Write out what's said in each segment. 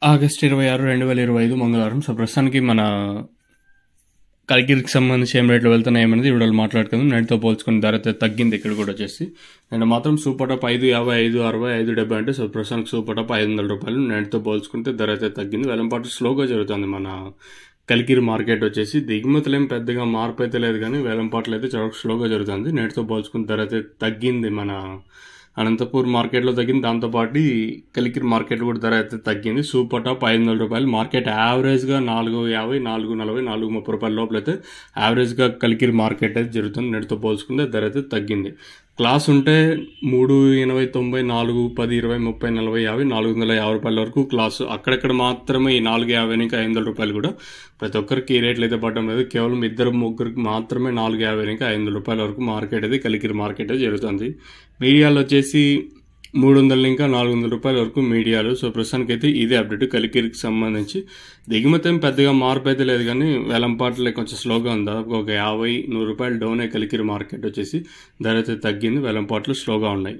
August 26, 2025 మంగళవారం. So ప్రస్తుతానికి మన కలికిరికి సంబంధించి ఏం రేట్లు వెళ్తున్నాయి ఏమనేది వీడియోలో మాట్లాడుకుందాం. నేటితో పోల్చుకుని ధర అయితే తగ్గింది ఇక్కడ కూడా వచ్చేసి. నేను మాత్రం సూపర్ టాప్ 550, 560, 570 అంటే సో ప్రస్తుతానికి సూపర్ టాప్ 500 రూపాయలు. నేటితో పోల్చుకుంటే ధర అయితే తగ్గింది. వేలంపాటు స్లోగా జరుగుతుంది మన కలికిరి మార్కెట్ వచ్చేసి. దిగుమతులు ఏం పెద్దగా మార్పు అయితే లేదు, కానీ వేలంపాట్లు అయితే చాలా స్లోగా జరుగుతుంది. నేటితో పోల్చుకుని ధర అయితే తగ్గింది. మన అనంతపూర్ మార్కెట్లో తగ్గింది, దాంతోపాటు కలికిరి మార్కెట్ కూడా ధర అయితే తగ్గింది. సూపర్ టాప్ 500 రూపాయలు. మార్కెట్ యావరేజ్గా 450, 440, 430 రూపాయల లోపల అయితే యావరేజ్గా కలికిరి మార్కెట్ అయితే జరుగుతుంది. నేటితో పోల్చుకుంటే ధర అయితే తగ్గింది. క్లాస్ ఉంటే 3, 80, 90, 4, 10, 20, 30, 40, 50, 450 రూపాయల వరకు క్లాసు. అక్కడక్కడ మాత్రమే ఈ 450 నుంచి 500 రూపాయలు కూడా ప్రతి ఒక్కరికి ఈ రేట్లు అయితే పడడం లేదు. కేవలం 2-3 మాత్రమే 450 నుంచి 500 రూపాయల వరకు మార్కెట్ అయితే కలికిరి మార్కెట్ అయితే జరుగుతుంది. మీడియాలో వచ్చేసి 300 ఇంకా 400 రూపాయల వరకు మీడియాలు. సో ప్రస్తుతానికి అయితే ఇదే అప్డేట్ కలికిరికి సంబంధించి. దిగుమతి ఏం పెద్దగా మార్పు అయితే లేదు, కానీ వేలంపాట్లే కొంచెం స్లోగా ఉంది. దాదాపు ఒక 50-100 రూపాయలు డౌన్ అయ్యి కలికిరి మార్కెట్ వచ్చేసి ధర అయితే తగ్గింది. వేలంపాట్లు స్లోగా ఉన్నాయి.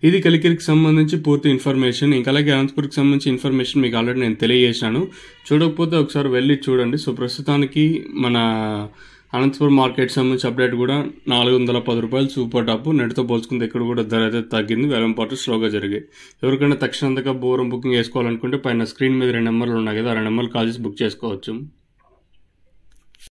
ఇది కలికిరికి సంబంధించి పూర్తి ఇన్ఫర్మేషన్. ఇంకా అలాగే అనంతపూర్కి సంబంధించి ఇన్ఫర్మేషన్ మీకు ఆల్రెడీ నేను తెలియజేసినాను. చూడకపోతే ఒకసారి వెళ్ళి చూడండి. సో ప్రస్తుతానికి మన అనంతపురం మార్కెట్ సంబంధించి అప్డేట్ కూడా 410 రూపాయలు సూపర్ టాప్. నెట్తో పోల్చుకుంటే ఇక్కడ కూడా ధర అయితే తగ్గింది. వేలంపాటు స్లోగా జరిగాయి. ఎవరికైనా తక్షణంగా బోరం బుకింగ్ చేసుకోవాలనుకుంటే పైన స్క్రీన్ మీద 2 నెంబర్లు ఉన్నాయి కదా, ఆ 2 నెంబర్లు కాల్ చేసి బుక్ చేసుకోవచ్చు.